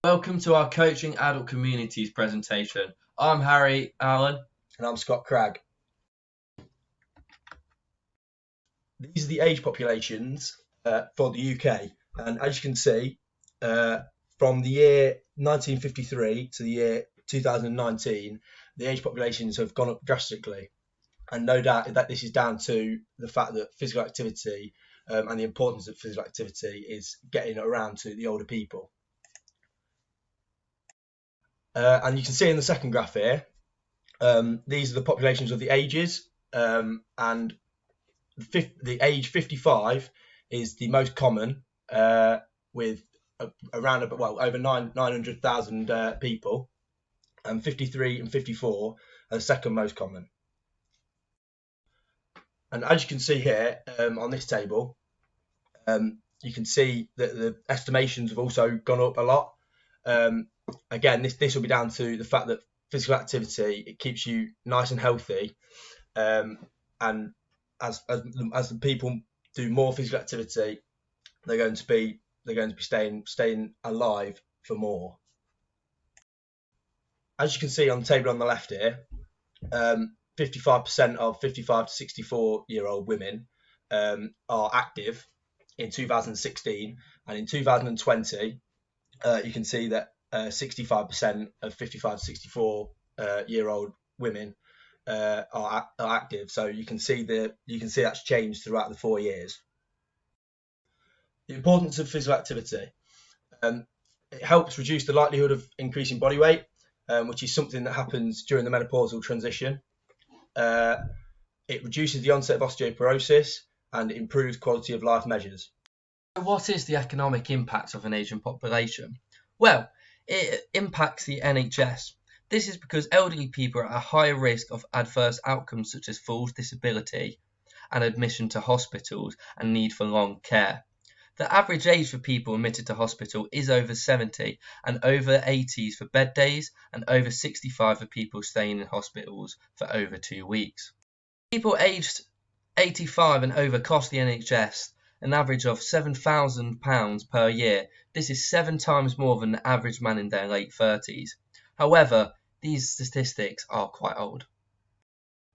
Welcome to our Coaching Adult Communities presentation. I'm Harry Allen. And I'm Scott Cragg. These are the age populations for the UK. And as you can see, from the year 1953 to the year 2019, the age populations have gone up drastically. And no doubt that this is down to the fact that physical activity and the importance of physical activity is getting around to the older people. And you can see in the second graph here, these are the populations of the ages, and the age 55 is the most common, with around over 900,000 people, and 53 and 54 are the second most common. And as you can see here on this table, you can see that the estimations have also gone up a lot. Again, this will be down to the fact that physical activity, it keeps you nice and healthy, and as the people do more physical activity, they're going to be staying alive for more. As you can see on the table on the left here, 55% of 55 to 64-year-old women are active in 2016, and in 2020, you can see that 65% of 55 to 64-year-old women are active. So you can see that's changed throughout the 4 years. The importance of physical activity. It helps reduce the likelihood of increasing body weight, which is something that happens during the menopausal transition. It reduces the onset of osteoporosis and improves quality of life measures. What is the economic impact of an ageing population? Well, it impacts the NHS. This is because elderly people are at a higher risk of adverse outcomes such as falls, disability, and admission to hospitals and need for long care. The average age for people admitted to hospital is over 70, and over 80s for bed days, and over 65 for people staying in hospitals for over 2 weeks. People aged 85 and over cost the NHS an average of £7,000 per year. This is 7 times more than the average man in their late 30s. However, these statistics are quite old.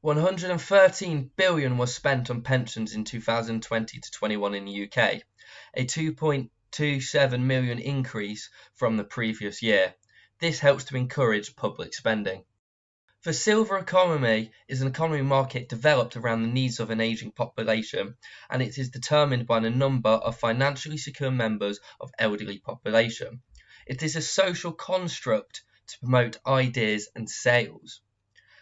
113 billion was spent on pensions in 2020 to 21 in the UK, a 2.27 million increase from the previous year. This helps to encourage public spending. The silver economy is an economy market developed around the needs of an ageing population, and it is determined by the number of financially secure members of elderly population. It is a social construct to promote ideas and sales.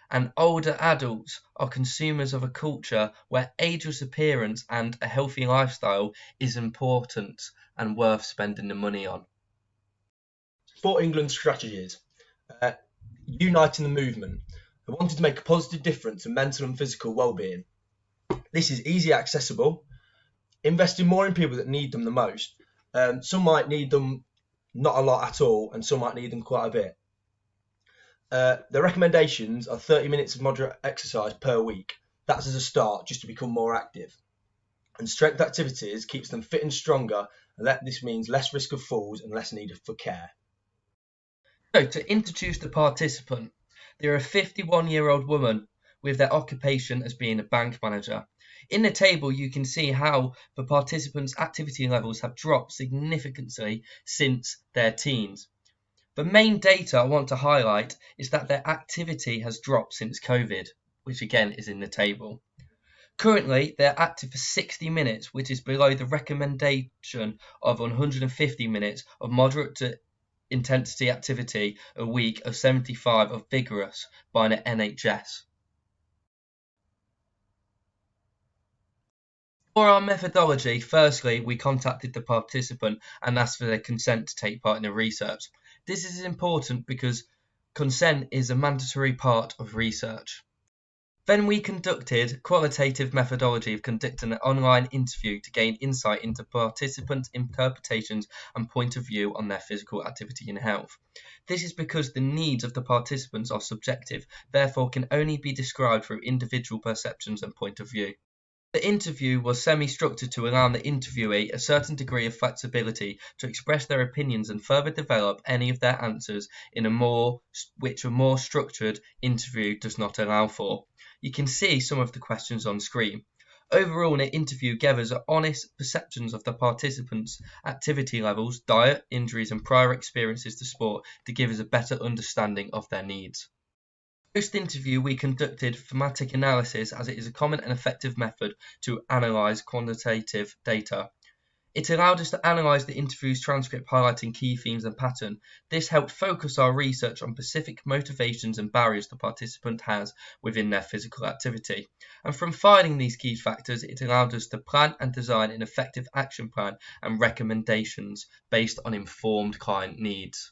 And older adults are consumers of a culture where ageless appearance and a healthy lifestyle is important and worth spending the money on. For England's strategies. Uniting the movement. They wanted to make a positive difference in mental and physical well-being. This is easily accessible. Investing more in people that need them the most. Some might need them not a lot at all, and some might need them quite a bit. The recommendations are 30 minutes of moderate exercise per week. That's as a start, just to become more active. And strength activities keeps them fit and stronger, and this means less risk of falls and less need for care. So, to introduce the participant, they're a 51-year-old woman with their occupation as being a bank manager. In the table, you can see how the participants' activity levels have dropped significantly since their teens. The main data I want to highlight is that their activity has dropped since COVID, which again is in the table. Currently, they're active for 60 minutes, which is below the recommendation of 150 minutes of moderate to intensity activity a week of 75 of vigorous by the NHS. For our methodology, firstly, we contacted the participant and asked for their consent to take part in the research. This is important because consent is a mandatory part of research. Then we conducted qualitative methodology of conducting an online interview to gain insight into participants' interpretations and point of view on their physical activity and health. This is because the needs of the participants are subjective, therefore can only be described through individual perceptions and point of view. The interview was semi-structured to allow the interviewee a certain degree of flexibility to express their opinions and further develop any of their answers in which a more structured interview does not allow for. You can see some of the questions on screen. Overall, an interview gathers honest perceptions of the participants' activity levels, diet, injuries, and prior experiences to sport to give us a better understanding of their needs. Post-interview, we conducted thematic analysis as it is a common and effective method to analyse quantitative data. It allowed us to analyse the interview's transcript highlighting key themes and patterns. This helped focus our research on specific motivations and barriers the participant has within their physical activity. And from finding these key factors, it allowed us to plan and design an effective action plan and recommendations based on informed client needs.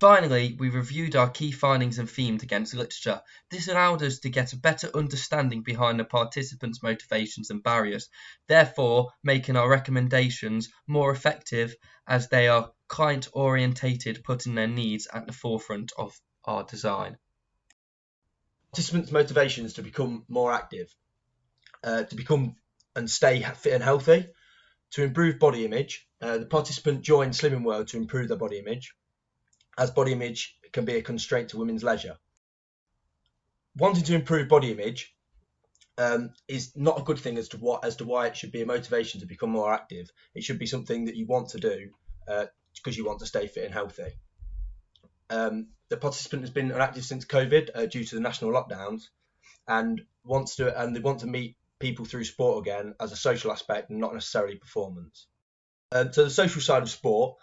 Finally, we reviewed our key findings and themes against literature. This allowed us to get a better understanding behind the participants' motivations and barriers, therefore making our recommendations more effective as they are client-orientated, putting their needs at the forefront of our design. Participants' motivations to become more active, to become and stay fit and healthy, to improve body image. The participant joined Slimming World to improve their body image, as body image can be a constraint to women's leisure. Wanting to improve body image is not a good thing as to why it should be a motivation to become more active. It should be something that you want to do because you want to stay fit and healthy. The participant has been active since COVID due to the national lockdowns, and they want to meet people through sport again as a social aspect and not necessarily performance. So the social side of sport.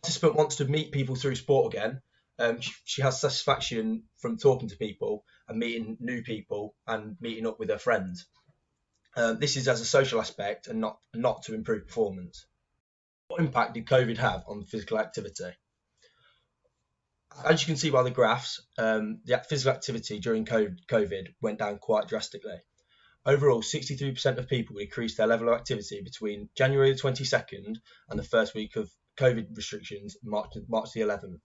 Participant wants to meet people through sport again. She has satisfaction from talking to people and meeting new people and meeting up with her friends. This is as a social aspect and not to improve performance. What impact did COVID have on physical activity? As you can see by the graphs, the physical activity during COVID went down quite drastically. Overall, 63% of people increased their level of activity between January the 22nd and the first week of COVID restrictions, March the 11th.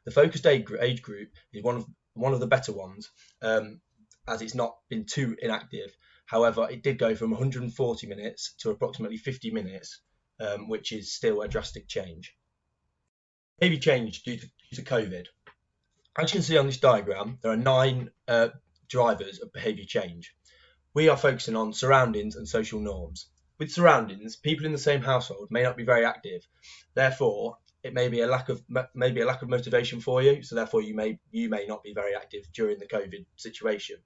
The focused age group is one of the better ones, as it's not been too inactive. However, it did go from 140 minutes to approximately 50 minutes, which is still a drastic change. Behaviour change due to COVID. As you can see on this diagram, there are 9 drivers of behaviour change. We are focusing on surroundings and social norms. With surroundings, people in the same household may not be very active. Therefore, it may be a lack of motivation for you. So therefore, you may not be very active during the COVID situation.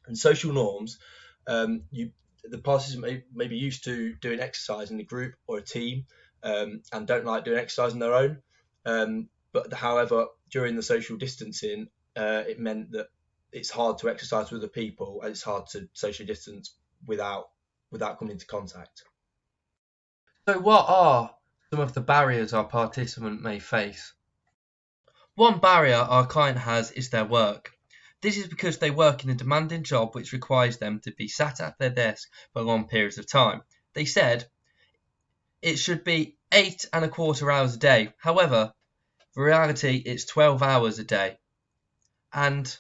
And social norms, the participants may be used to doing exercise in a group or a team, and don't like doing exercise on their own. But however, during the social distancing, it meant that it's hard to exercise with other people, and it's hard to social distance without coming into contact. So what are some of the barriers our participant may face? One barrier our client has is their work. This is because they work in a demanding job which requires them to be sat at their desk for long periods of time. They said it should be 8.25 hours a day. However, in reality, it's 12 hours a day. And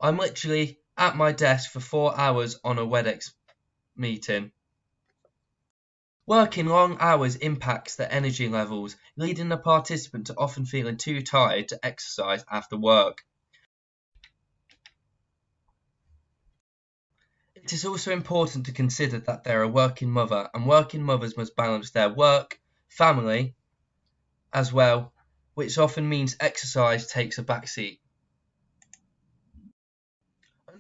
I'm literally at my desk for 4 hours on a WebEx meeting. Working long hours impacts their energy levels, leading the participant to often feeling too tired to exercise after work. It is also important to consider that they are a working mother, and working mothers must balance their work, family, as well, which often means exercise takes a backseat.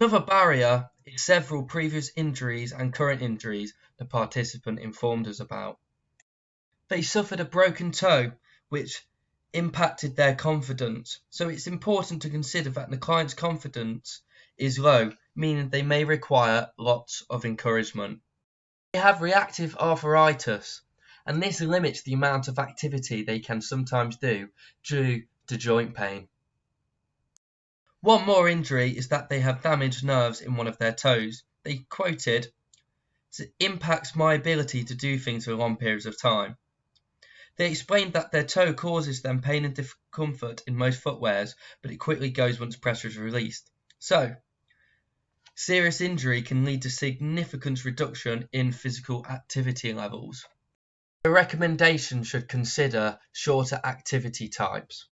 Another barrier is several previous injuries and current injuries the participant informed us about. They suffered a broken toe, which impacted their confidence. So it's important to consider that the client's confidence is low, meaning they may require lots of encouragement. They have reactive arthritis, and this limits the amount of activity they can sometimes do due to joint pain. One more injury is that they have damaged nerves in one of their toes. They quoted, "It impacts my ability to do things for long periods of time." They explained that their toe causes them pain and discomfort in most footwears, but it quickly goes once pressure is released. So, Serious injury can lead to significant reduction in physical activity levels. The recommendation should consider shorter activity types.